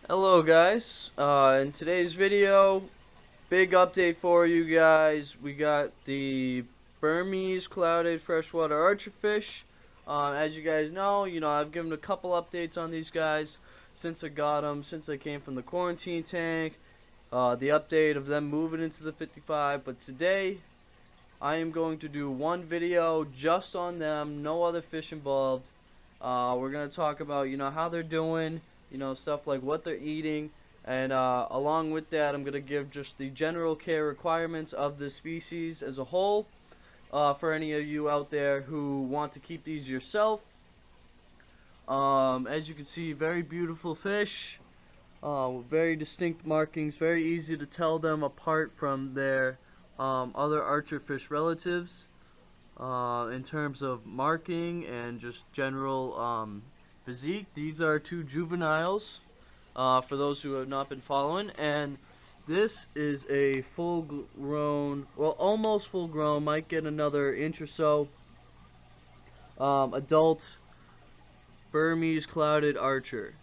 Hello guys, in today's video, big update for you guys. We got the Burmese clouded freshwater archerfish. As you guys know, I've given a couple updates on these guys since I got them, since I came from the quarantine tank, the update of them moving into the 55, but today I am going to do one video just on them, no other fish involved. We're going to talk about, how they're doing, stuff like what they're eating, and along with that, I'm going to give just the general care requirements of the species as a whole, for any of you out there who want to keep these yourself. As you can see, very beautiful fish, with very distinct markings, very easy to tell them apart from their other archerfish relatives. In terms of marking and just general physique, these are two juveniles, for those who have not been following, and this is a full-grown, well, almost full-grown, might get another inch or so, adult Burmese clouded archer.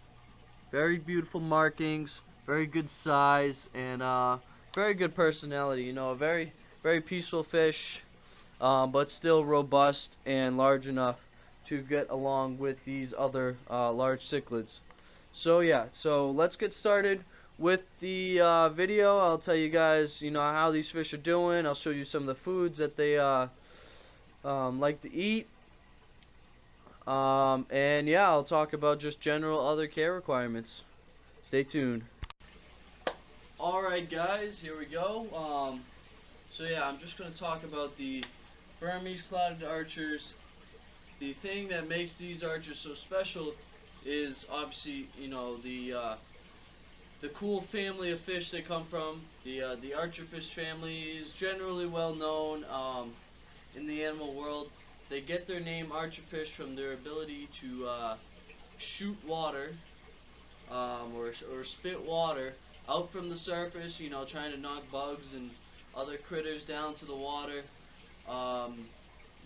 Very beautiful markings, very good size, and very good personality. A very peaceful fish, but still robust and large enough to get along with these other large cichlids. So yeah, so let's get started with the video. I'll tell you guys, how these fish are doing. I'll show you some of the foods that they like to eat. And yeah, I'll talk about just general other care requirements. Stay tuned. Alright guys, here we go. So yeah, I'm just going to talk about the Burmese clouded archers. The thing that makes these archers so special is obviously, the cool family of fish they come from. The archerfish family is generally well known in the animal world. They get their name archerfish from their ability to shoot water, or spit water out from the surface, trying to knock bugs and other critters down to the water.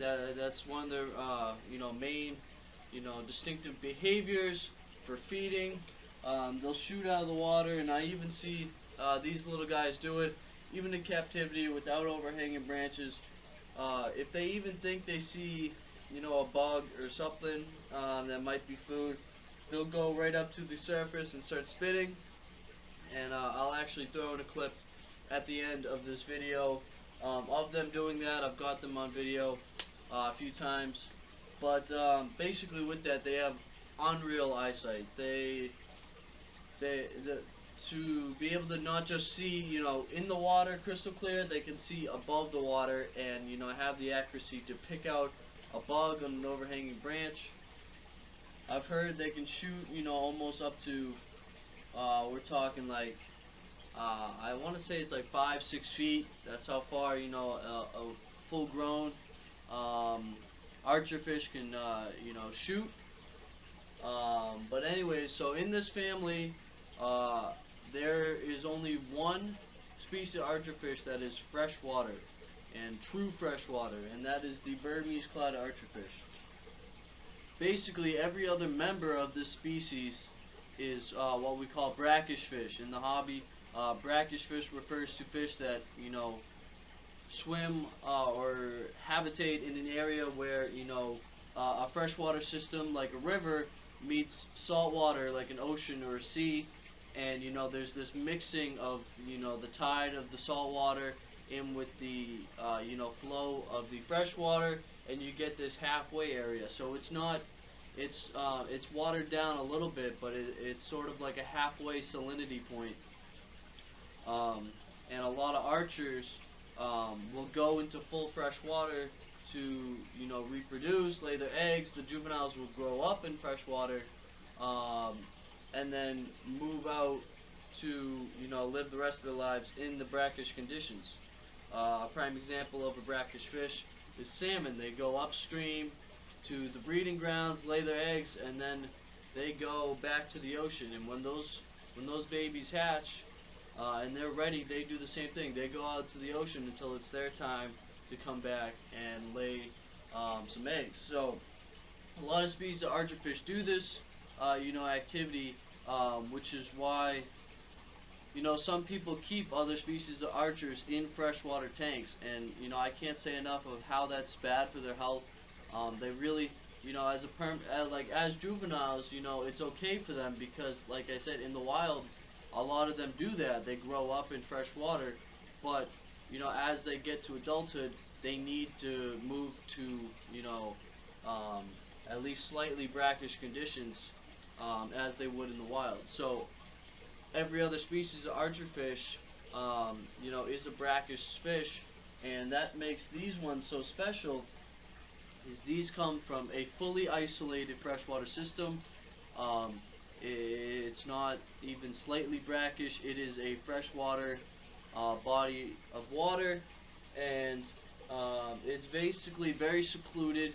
That's one of their main distinctive behaviors for feeding. They'll shoot out of the water, and I even see these little guys do it even in captivity without overhanging branches. If they even think they see a bug or something that might be food, they'll go right up to the surface and start spitting. And I'll actually throw in a clip at the end of this video of them doing that. I've got them on video a few times, but basically with that, they have unreal eyesight. To be able to not just see in the water crystal clear, they can see above the water and have the accuracy to pick out a bug on an overhanging branch. I've heard they can shoot almost up to we're talking like I want to say it's like 5-6 feet. That's how far a full-grown archerfish can shoot. But anyway, so in this family, there is only one species of archerfish that is freshwater and true freshwater, and that is the Burmese clouded archerfish. Basically, every other member of this species is what we call brackish fish in the hobby. Brackish fish refers to fish that swim or habitate in an area where a freshwater system like a river meets salt water like an ocean or a sea, and there's this mixing of the tide of the salt water in with the flow of the fresh water, and you get this halfway area. So it's watered down a little bit, but it's sort of like a halfway salinity point. And a lot of archers will go into full fresh water to reproduce, lay their eggs. The juveniles will grow up in fresh water, and then move out to live the rest of their lives in the brackish conditions. A prime example of a brackish fish is salmon. They go upstream to the breeding grounds, lay their eggs, and then they go back to the ocean. And when those babies hatch and they're ready, they do the same thing. They go out to the ocean until it's their time to come back and lay some eggs. So a lot of species of archerfish do this activity which is why some people keep other species of archers in freshwater tanks, and I can't say enough of how that's bad for their health. They really, as a as juveniles, it's okay for them because, like I said, in the wild, a lot of them do that. They grow up in fresh water, but as they get to adulthood, they need to move to um, at least slightly brackish conditions, as they would in the wild. So every other species of archerfish, is a brackish fish, and that makes these ones so special. Is these come from a fully isolated freshwater system. It's not even slightly brackish. It is a freshwater body of water, and it's basically very secluded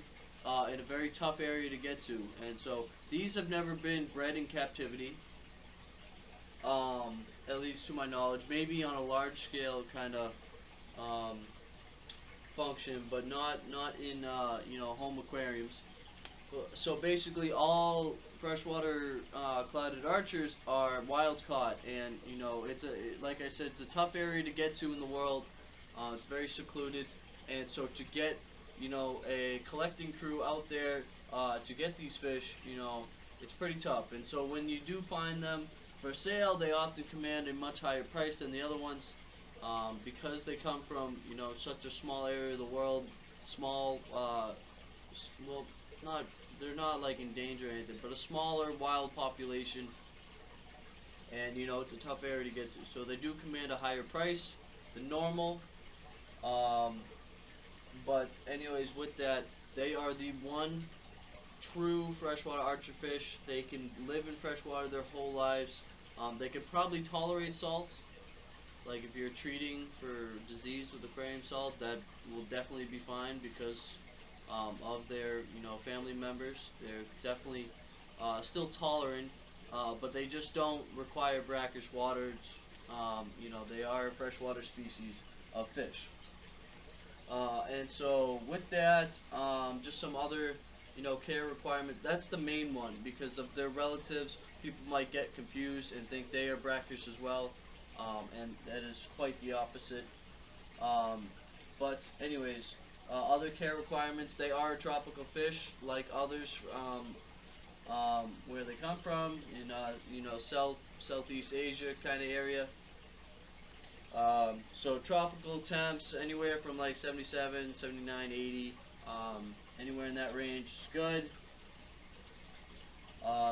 in a very tough area to get to. And so these have never been bred in captivity. At least to my knowledge, maybe on a large scale kind of function, but not in home aquariums. So basically, all freshwater clouded archers are wild caught, and like I said, it's a tough area to get to in the world. It's very secluded, and so to get a collecting crew out there to get these fish, it's pretty tough. And so when you do find them for sale, they often command a much higher price than the other ones, because they come from such a small area of the world. Small, well, they're not like in danger or anything, but a smaller wild population, and it's a tough area to get to. So they do command a higher price than normal. But anyways, with that, they are the one true freshwater archerfish. They can live in freshwater their whole lives. They could probably tolerate salt. Like if you're treating for disease with aquarium salt, that will definitely be fine because of their family members. They're definitely still tolerant, but they just don't require brackish waters. They are a freshwater species of fish. And so with that, just some other care requirement. That's the main one, because of their relatives. People might get confused and think they are brackish as well, and that is quite the opposite. But anyways, other care requirements. They are a tropical fish, like others where they come from in Southeast Asia kind of area. So tropical temps anywhere from like 77, 79, 80, anywhere in that range is good.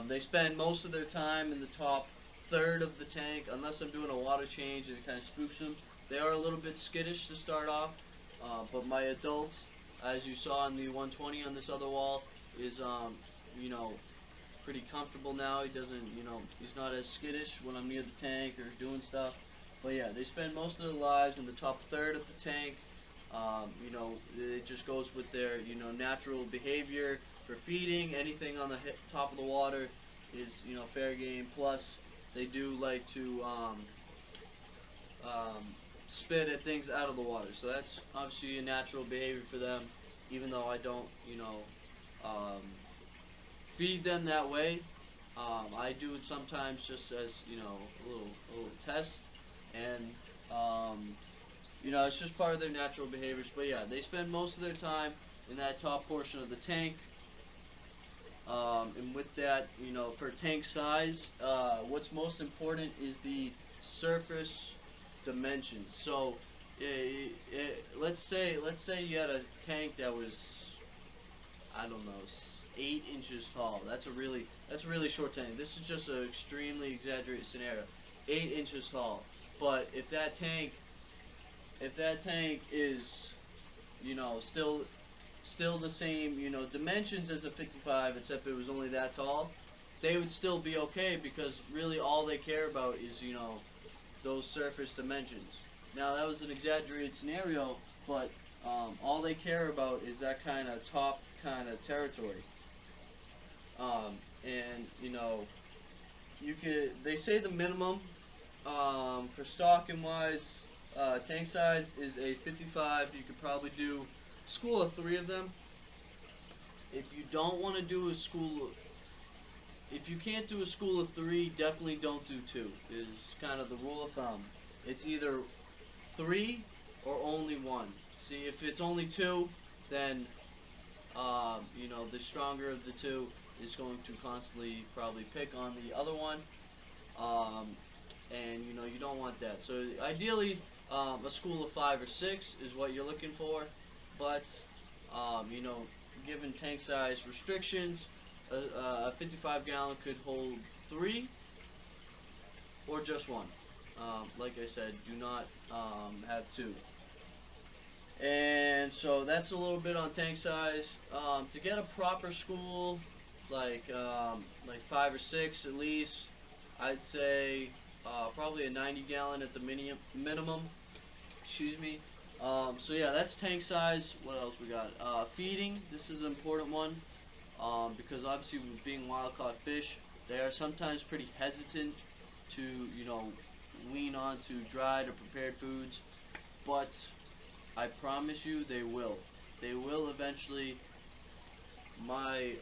They spend most of their time in the top third of the tank, unless I'm doing a water change and it kind of spooks them. They are a little bit skittish to start off, but my adults, as you saw in the 120 on this other wall, is pretty comfortable now. He doesn't, he's not as skittish when I'm near the tank or doing stuff. But yeah, they spend most of their lives in the top third of the tank. It just goes with their natural behavior for feeding. Anything on the top of the water is fair game. Plus, they do like to spit at things out of the water. So that's obviously a natural behavior for them. Even though I don't feed them that way, I do it sometimes just as a little test. And it's just part of their natural behaviors. But yeah, they spend most of their time in that top portion of the tank. And with that, per tank size, what's most important is the surface dimensions. So let's say you had a tank that was, I don't know, 8 inches tall. That's a really short tank. This is just an extremely exaggerated scenario. 8 inches tall. But if that tank is still the same dimensions as a 55, except it was only that tall, they would still be okay, because really all they care about is those surface dimensions. Now that was an exaggerated scenario, but all they care about is that kind of top kind of territory. And they say the minimum for stocking wise, tank size is a 55. You could probably do a school of 3 of them. If you don't want to do a school if you can't do a school of 3, definitely don't do 2. Is kind of the rule of thumb. It's either 3 or only 1. See, if it's only 2, then you know, the stronger of the 2 is going to constantly probably pick on the other one, and you know, you don't want that. So ideally, a school of 5 or 6 is what you're looking for, but you know, given tank size restrictions, a 55 gallon could hold 3 or just 1. Like I said, do not have 2. And so that's a little bit on tank size. To get a proper school, like 5 or 6 at least, I'd say probably a 90 gallon at the minimum. Excuse me. So yeah, that's tank size. What else we got? Feeding. This is an important one because obviously, with being wild caught fish, they are sometimes pretty hesitant to, you know, lean on to dried or prepared foods, but I promise you they will. They will eventually. My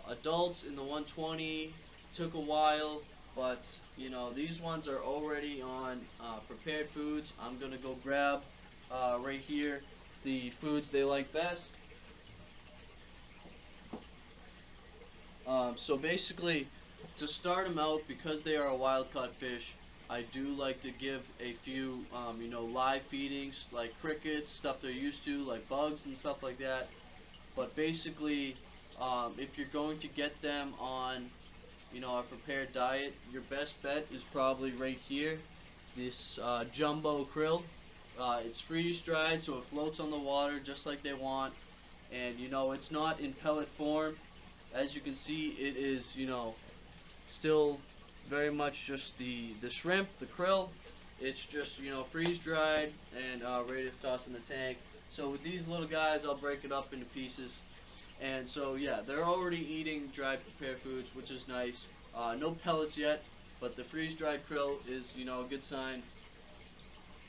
adults in the 120 took a while, but you know, these ones are already on prepared foods. I'm gonna go grab right here the foods they like best. So basically, to start them out, because they are a wild caught fish, I do like to give a few, you know, live feedings like crickets, stuff they're used to, like bugs and stuff like that. But basically, if you're going to get them on, you know, a prepared diet, your best bet is probably right here, this jumbo krill. It's freeze dried, so it floats on the water just like they want, and you know, it's not in pellet form. As you can see, it is, you know, still very much just the shrimp, the krill. It's just, you know, freeze dried and ready to toss in the tank. So with these little guys, I'll break it up into pieces. And so yeah, they're already eating dried prepared foods, which is nice. No pellets yet, but the freeze dried krill is, you know, a good sign.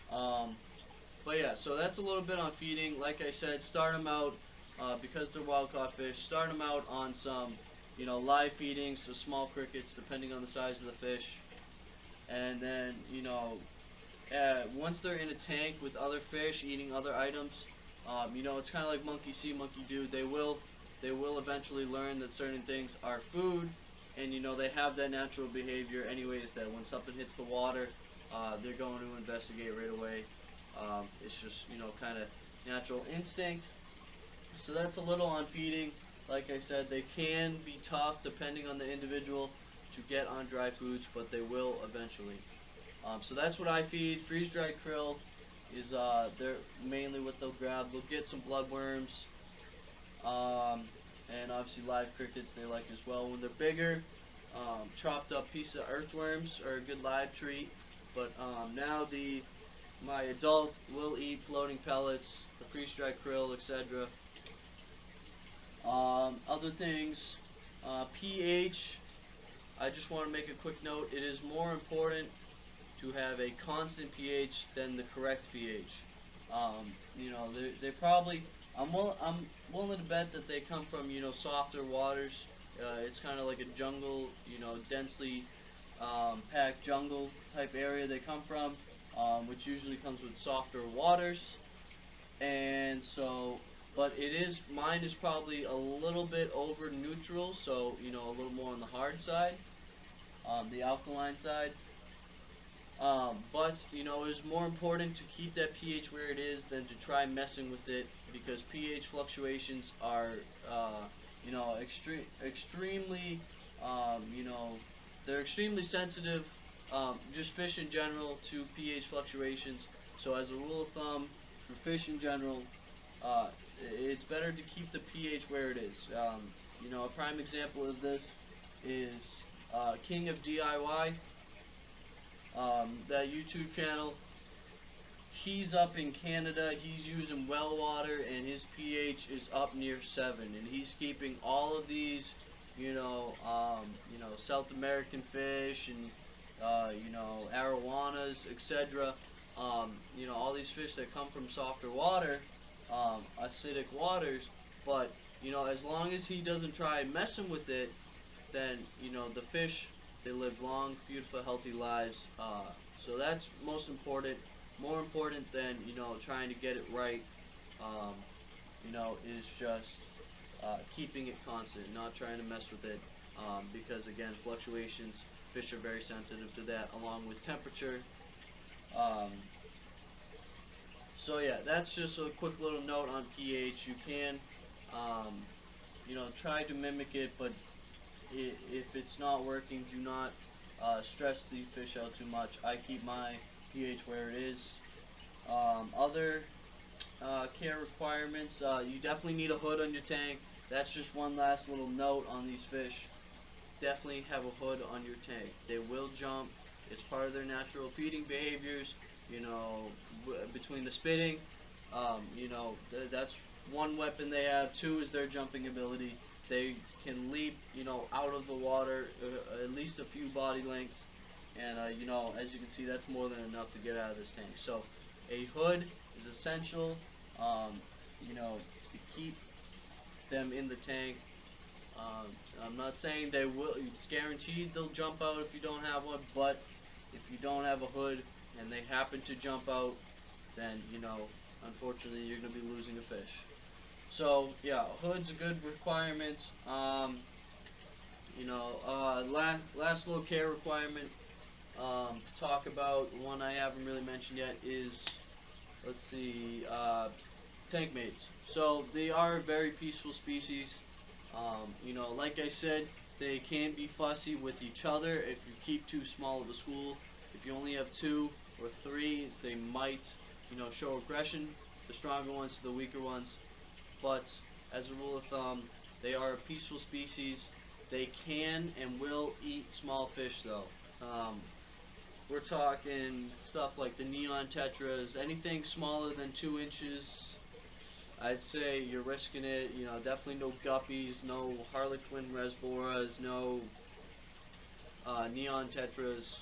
But yeah, so that's a little bit on feeding. Like I said, start them out because they're wild caught fish. Start them out on some, you know, live feedings, so small crickets, depending on the size of the fish. And then, you know, once they're in a tank with other fish eating other items, you know, it's kind of like monkey see, monkey do. They will eventually learn that certain things are food, and you know, they have that natural behavior anyways, that when something hits the water, they're going to investigate right away. It's just, you know, kind of natural instinct. So that's a little on feeding. Like I said, they can be tough depending on the individual to get on dry foods, but they will eventually. So that's what I feed. Freeze-dried krill is they're mainly what they'll grab. They'll get some bloodworms, and obviously live crickets they like as well. When they're bigger, chopped up piece of earthworms are a good live treat. But now my adult will eat floating pellets, the freeze-dried krill, etc. Other things, pH. I just want to make a quick note. It is more important to have a constant pH than the correct pH. You know, they probably, I'm willing to bet that they come from, you know, softer waters. It's kind of like a jungle, you know, densely packed jungle type area they come from, which usually comes with softer waters. And so, but mine is probably a little bit over neutral, so, you know, a little more on the hard side, the alkaline side. But, you know, it's more important to keep that pH where it is than to try messing with it, because pH fluctuations are, you know, extremely, you know, they're extremely sensitive, just fish in general, to pH fluctuations. So as a rule of thumb, for fish in general, it's better to keep the pH where it is. You know, a prime example of this is King of DIY. That YouTube channel, he's up in Canada, he's using well water, and his pH is up near 7, and he's keeping all of these, you know, South American fish, and, you know, arowanas, etc., you know, all these fish that come from softer water, acidic waters, but, you know, as long as he doesn't try messing with it, then the fish, they live long, beautiful, healthy lives. So that's most important. More important than trying to get it right. Um, is just keeping it constant, not trying to mess with it. Because again, fluctuations, fish are very sensitive to that, along with temperature. Um, so yeah, that's just a quick little note on pH. You can, um, try to mimic it, but if it's not working, do not stress the fish out too much. I keep my pH where it is. Other care requirements, you definitely need a hood on your tank. That's just one last little note on these fish. Definitely have a hood on your tank. They will jump. It's part of their natural feeding behaviors. Between the spitting, that's one weapon they have. Two is their jumping ability. They can leap, out of the water at least a few body lengths, and as you can see, that's more than enough to get out of this tank. So, a hood is essential, to keep them in the tank. I'm not saying they will. It's guaranteed they'll jump out if you don't have one, but if you don't have a hood and they happen to jump out, then unfortunately you're going to be losing a fish. So yeah, a hood's a good requirement. Last little care requirement to talk about, one I haven't really mentioned yet is, let's see, tank mates. So they are a very peaceful species. Like I said, they can be fussy with each other if you keep too small of a school. If you only have 2 or 3, they might, show aggression. The stronger ones to the weaker ones. But as a rule of thumb, they are a peaceful species. They can and will eat small fish, though. We're talking stuff like the neon tetras, anything smaller than 2 inches. I'd say you're risking it. Definitely no guppies, no harlequin resboras, no neon tetras,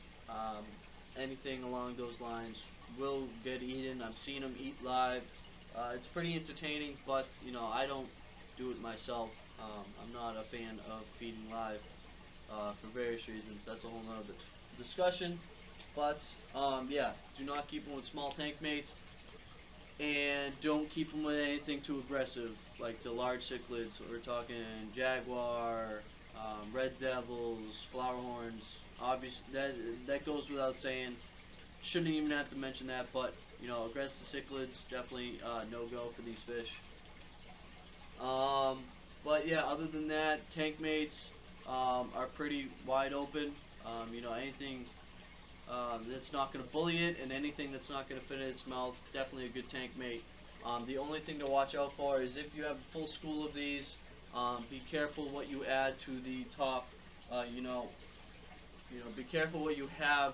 anything along those lines will get eaten. I've seen them eat live. It's pretty entertaining, but I don't do it myself. I'm not a fan of feeding live for various reasons. That's a whole nother discussion. But yeah, do not keep them with small tank mates. And don't keep them with anything too aggressive, like the large cichlids. We're talking jaguar, red devils, flower horns. Obviously, that goes without saying. Shouldn't even have to mention that, but aggressive cichlids definitely no go for these fish. But yeah, other than that, tank mates are pretty wide open. Anything that's not going to bully it, and anything that's not going to fit in its mouth, definitely a good tank mate. The only thing to watch out for is if you have a full school of these, be careful what you add to the top. Be careful what you have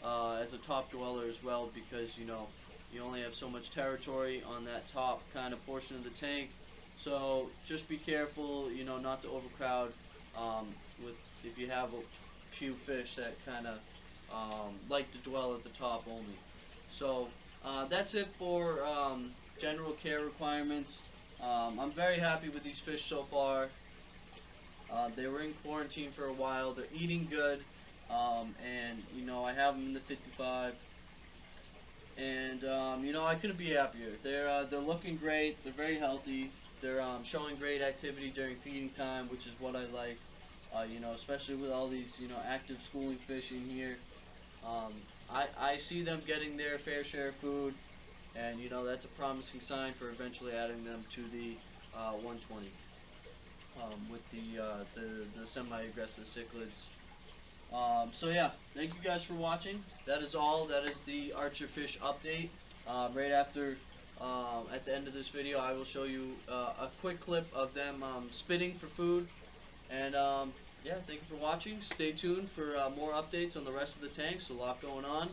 as a top dweller as well, because you only have so much territory on that top kind of portion of the tank. So just be careful, not to overcrowd with if you have a few fish that kind of like to dwell at the top only. So that's it for general care requirements. I'm very happy with these fish so far. They were in quarantine for a while. They're eating good, and I have them in the 55. And I couldn't be happier. They're looking great. They're very healthy. They're showing great activity during feeding time, which is what I like. Especially with all these active schooling fish in here. I see them getting their fair share of food, and that's a promising sign for eventually adding them to the 120 with the semi-aggressive cichlids. So yeah, thank you guys for watching. That is all. That is the archerfish update. Right after, at the end of this video, I will show you a quick clip of them spitting for food. And yeah, thank you for watching. Stay tuned for more updates on the rest of the tanks. A lot going on.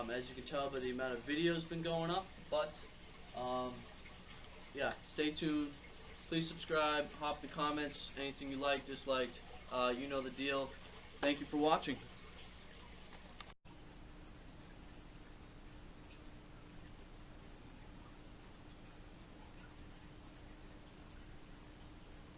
As you can tell by the amount of videos been going up. But yeah, stay tuned. Please subscribe. Hop in the comments. Anything you like, disliked. You know the deal. Thank you for watching.